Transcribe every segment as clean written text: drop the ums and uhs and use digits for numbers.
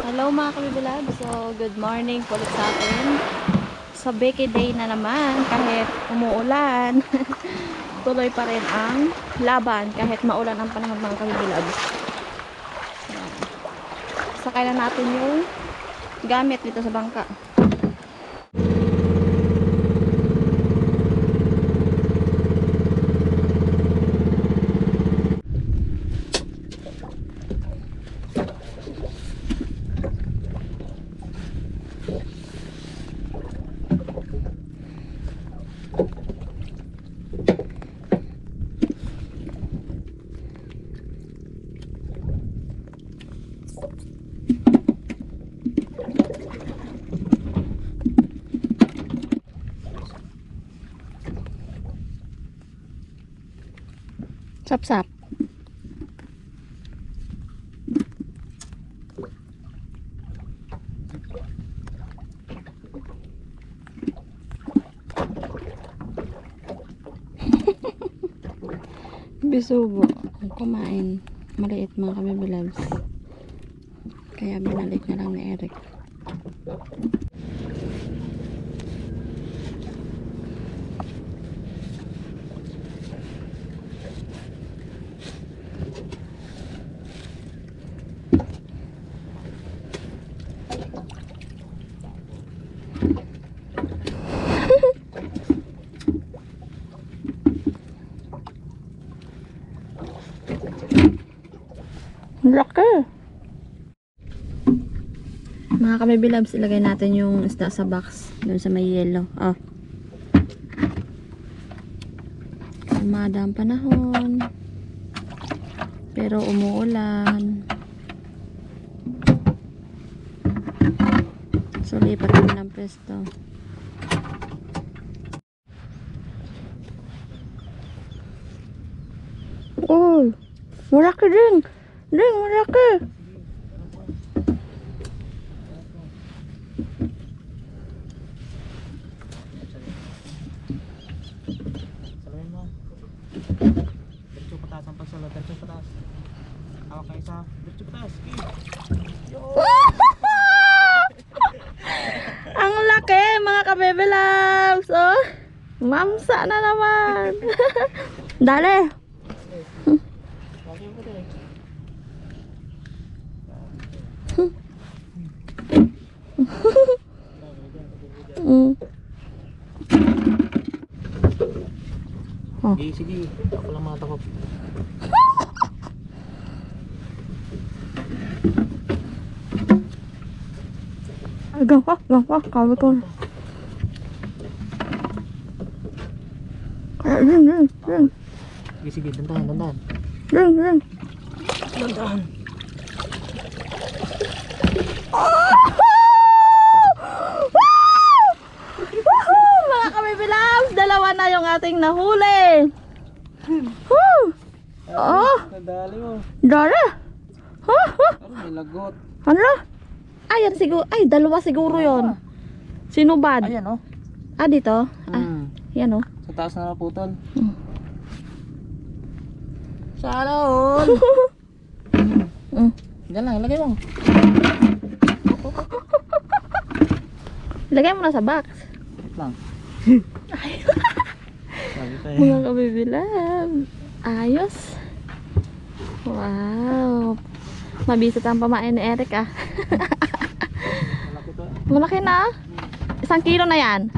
Hello mga kabibilab. So, good morning po ulit sa atin. Sa Becky Day na naman, kahit umuulan, tuloy pa rin ang laban kahit maulan ang panahon mga kabibilab. Sakay na natin yung gamit dito sa bangka. Sap-sap. Bisugo ang kumain. Maliit mga kabibilabs. Kaya binalik na lang ni Eric. Laki! Mga kabibilabs, ilagay natin yung isda sa box doon sa may yellow. Oh. Kalmada ang panahon, pero umuulan, so lipat kami ng pwesto. Oh, malaki din! Ding, malaki! Salamin mo. Diretso pataas ang pagsalo. Diretso pataas. Hawak ka isa. Diretso pataas. Ang laki mga kabebe loves! Oh, mamsa na naman! Dali! Bakit mo din? Oh. Sige, sige. Ako lang matakot. Ay, gawa, kawin ko. Kaya, ring. Sige, sige. Dandahan. Ring. Dandahan. Mga kabibilabs, dalawa na yung ating nahuli. Oh, Nadali mo. dara. Ano, may lagot. Ano? Ayan siguro, dalawa siguro yon. Sinubad. Ayan, oh. Dito. Yan oh. Sa taas na naputol. Sana all. Diyan lang, ilagay mo. Lagay mo na sa box. Wait lang. Sabi tayo. Mga kabibilab. Ayos. Wow. Mabisat ang pamain ni Eric ah. Malaki to. Malaki na. 1 kilo na yan.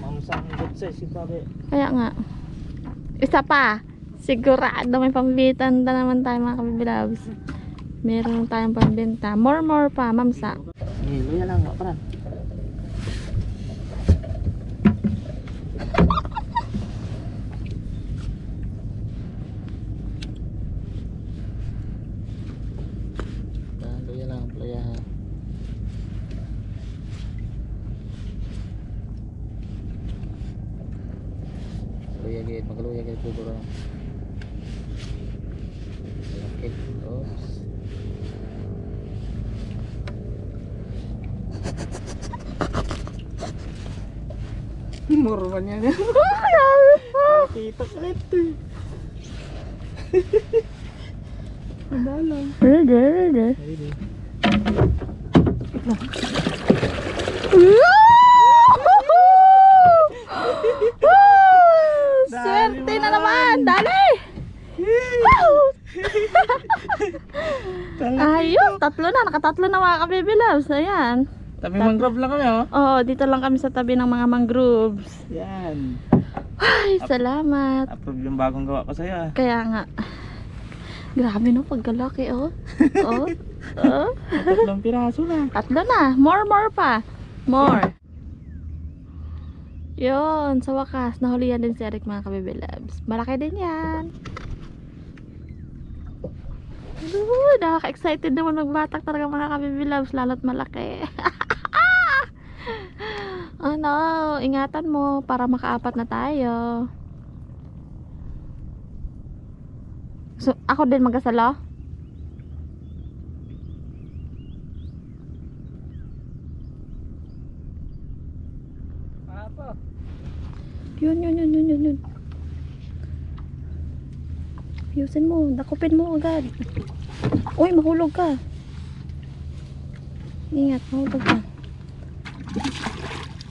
Mamsang good size, sabi. Kaya nga. Isa pa. Sigurado may pambitan na naman tayo mga kabibilabs. Meron tayong pambenta. More pa, mamsa. Luya lang, paran. Luya lang, playa ha. Luya gate, magaluya gate po bro. Okay, oops. Murban niya na. Kita ulit. Ready, ready. Ready. Swerte na naman! Dali! Ayun, tatlo na. Nakatatlo na mga ka-baby loves. Ayan. Tabi mangrove lang kami, oh. Oo, dito lang kami sa tabi ng mga mangroves. Yan. Ay, salamat. Approve yung bagong gawa ko sa'yo, ah. Kaya nga. Grabe no, pagkalaki, oh. Oh. Oh. 3 piraso na. Tatlo na. More pa. More. Yun, sa wakas, nahulihan din si Eric mga ka-baby loves. Malaki din yan. Nakaka-excited naman magbatak talaga mga ka-baby loves, lalo't malaki. Ano, ingatan mo para makaapat na tayo. So, ako din magkasalo? Apa? Yun. Ayusin mo, dakupin mo agad. Uy, mahulog ka. Ingat, mahulog ka.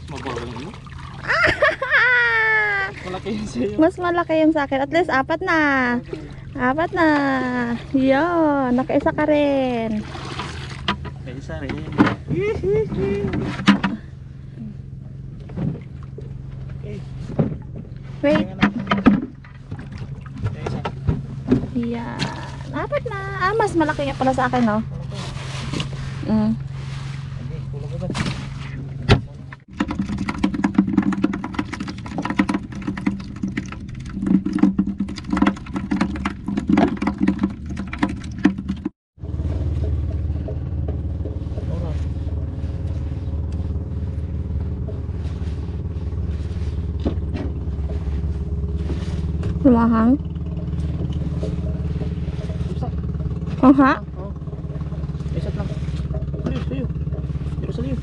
Mabagal mo? Malaki yun sa'yo. Mas malaki yung sa akin. At least, 4 na. 4 na. Yun, nakaisa ka rin. Kaya isa rin. Wait. Kaya isa. Yan. 4 na. Mas malaki nga pala sa akin, no? Mm. Hindi, tulog agad. Lumahang. Oh, ha? Oo. Isat lang. Sa'yo. Dito sa liyo.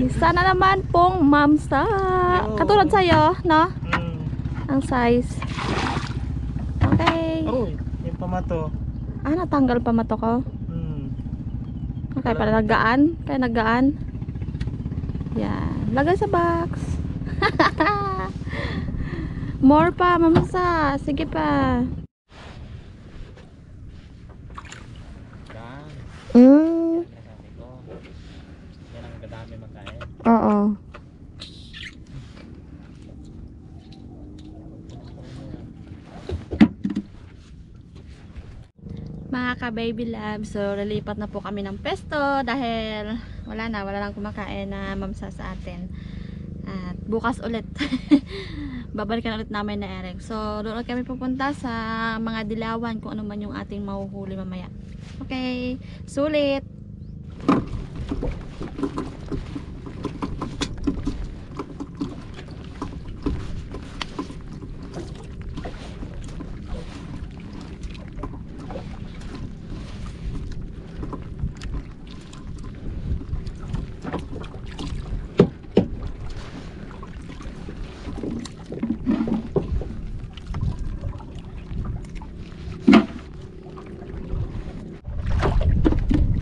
Isa na naman pong mamsa. Katulad sa'yo, no? Ang size. Okay. Oh, yung pamato. Natanggal pa mato ko. Okay, pala naggaan. Kaya naggaan. Yan. Lagay sa box. More pa, mamasa. Sige pa. Yan. Mm. Nasabi ko. Yan ang gadami magkain. Oo. Mga ka-baby love, so lilipat na po kami ng pesto dahil wala lang kumakain na mamsa sa atin. At bukas ulit babalikan ulit namin na Eric. So doon ulit kami pupunta sa mga dilawan kung ano man yung ating mahuhuli mamaya. Okay, sulit.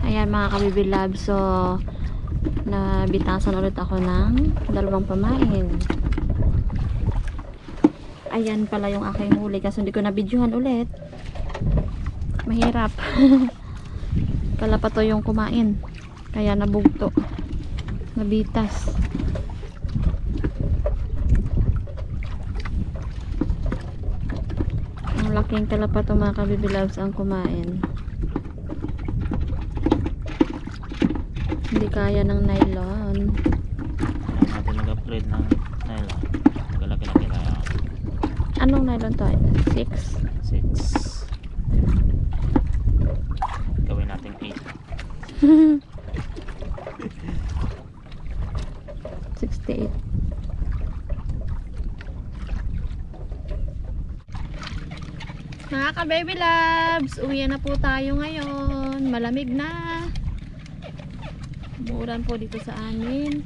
Ayan mga ka-baby love, so nabitasan ulit ako ng 2 pamain. Ayan pala yung aking huli kasi hindi ko na-videohan ulit. Mahirap. Kala pa to yung kumain. Kaya nabugto. Nabitas. Ang laking kalapato mga ka-baby loves ang kumain. Hindi kaya ng nylon. Kailangan natin mag-upgrade ng nylon. Galaki-laki na yan. Anong nylon to? 6? 6. Gawin natin 68. Mga ka-baby loves, uwi na po tayo ngayon. Malamig na. Umuulan po dito sa amin.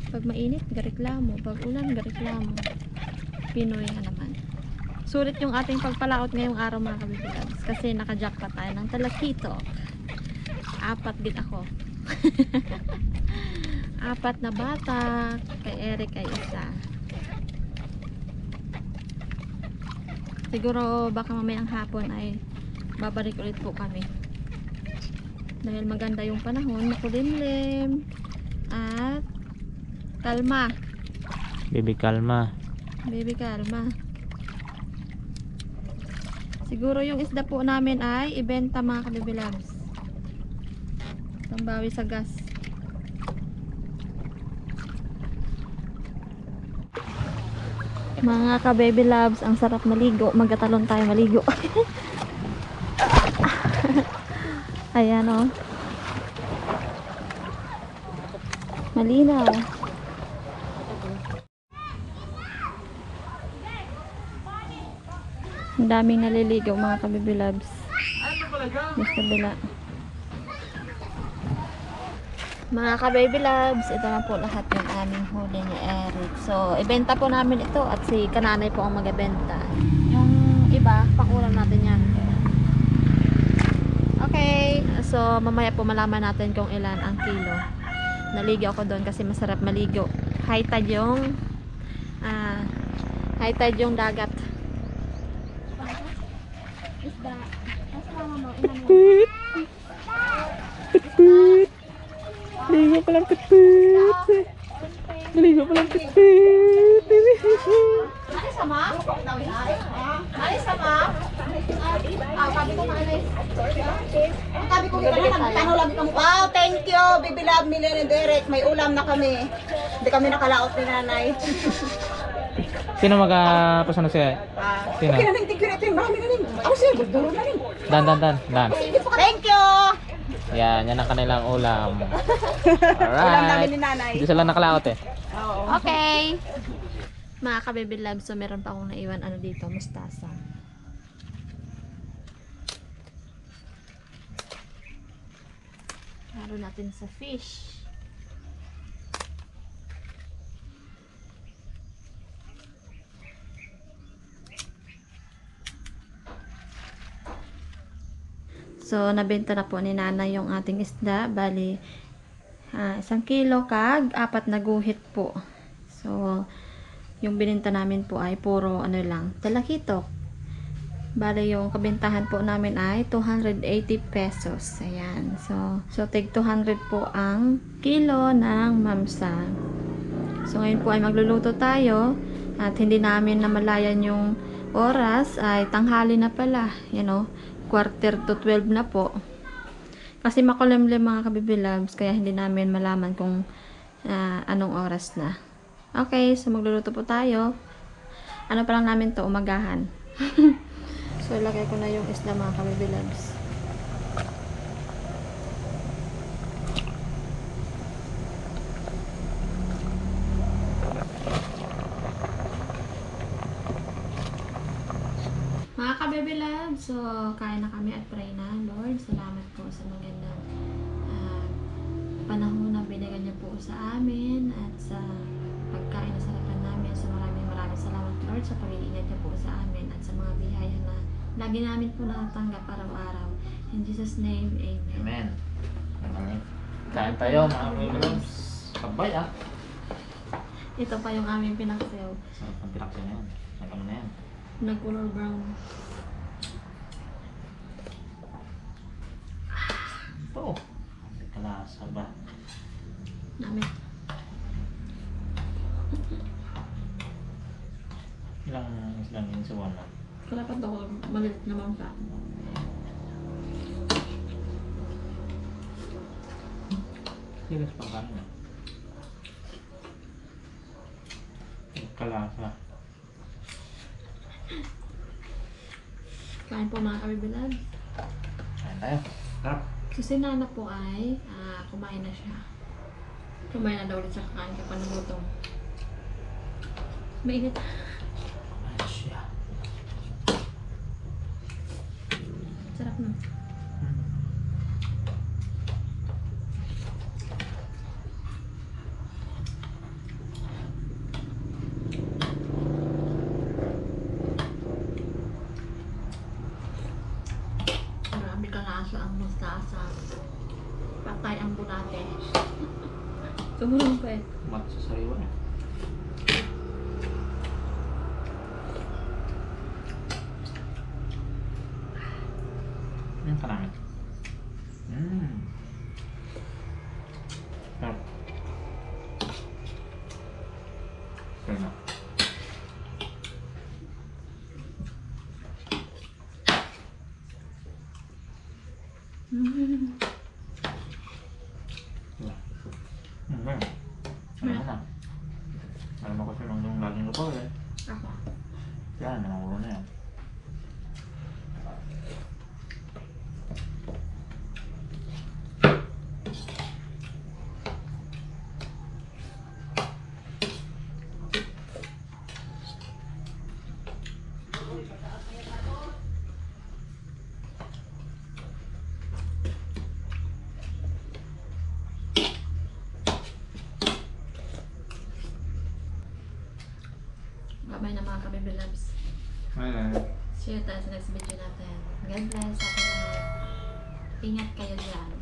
Pag mainit, gareklamo. Pag ulan, gareklamo. Pinoy nga naman. Sulit yung ating pagpalaot ngayong araw mga kabibilags. Kasi naka-jackpot tayo ng talakito. 4 din ako. 4 na bata. Kay Eric ay 1. Siguro baka mamayang hapon ay babalik ulit po kami. Dahil maganda yung panahon, makulimlim at kalma. Baby, kalma. Baby, kalma. Siguro yung isda po namin ay ibenta mga kabibilabs. Pambawi sa gas. Mga ka-baby loves, ang sarap maligo. Magkatalon tayo maligo. Ayan o. Malinaw. Ang daming naliligaw mga ka-baby loves. Mas kabila. Mga ka-baby loves, ito na po lahat yung aming huli ni Eric. So, ibenta po namin ito at si Kananay po ang mag-ibenta. Yung iba, pakulam natin yan. Okay, so mamaya po malaman natin kung ilan ang kilo. Naligo ako doon kasi masarap maligo. High tide yung dagat. Isda. Kasama mo, Pit! Pit! Naligo pa lang, pit-pit! Naligo pa lang, pit-pit! Alis sama? Alis sama? Sabi ko maalis. Sabi ko kita na, nagtano lagi kami. Wow, thank you, Baby Love, Millen and Derek. May ulam na kami. Hindi kami nakalaot ni nanay. Sino mag-pasan na siya? Sino? Okay na rin, thank you natin. Marami na rin. Ako siya, duro na rin. Dan. Thank you! Yan ang kanilang ulam. Ulam namin Alright. ni nanay. Hindi sila nakalaot eh. Oo. Okay. Mga ka-baby love, so meron pa akong naiwan dito, mustasa. Halo natin sa fish. So, nabenta na po ni nanay yung ating isda. Bali, 1 kilo kag 4 na guhit po. So, yung bininta namin po ay puro talakito. Bali, yung kabintahan po namin ay 280 pesos. Ayan. So tig 200 po ang kilo ng mamsa. So, ngayon po ay magluluto tayo. At hindi namin namalayan yung oras ay tanghali na pala. You know, 11:45 na po. Kasi makulimlim mga kabibilabs, kaya hindi namin malaman kung anong oras na. Okay, so magluluto po tayo. Ano pa lang namin to, umagahan. So, ilagay ko na yung isda mga kabibilabs. Mga ka-baby love, so kain na kami at pray na. Lord, salamat po sa magandang panahon na binigyan niyo po sa amin at sa pagkain na sarapan namin. So maraming salamat Lord sa pag-iingat niyo po sa amin at sa mga biyaya na lagi namin po natatanggap araw-araw. In Jesus' name, Amen. Amen. Kain tayo mga kabibilabs. Sabay ah. Ito pa yung aming pinaksew. Sarap ang pinaksin na yan. Nagkano na yan. Nag-color brown. Ito. Kalasa ba? Namin. Ilang yun sa wala. Kalapat ako maliit na mamsa. Sigas pang kanin. Kalasa. Kain po mga kabibilad. Kain tayo. Sarap. So si Nana po ay kumain na siya. Kumain na daw ulit siya, kakain ka pa ng gutom. Mainit. Kumain siya. Sarap na. Tumulong pa eh. Mat sa sariwa eh. Ka namin. Sarap. Kaya na. Alam mo na. Alam mo kasi nung laging luto eh. Ako. Yan, namanguro na yan. Bye-bye na mga kabibi loves. Ayan. See you tayo sa next video natin. God bless sa ating lahat. Ingat kayo dyan.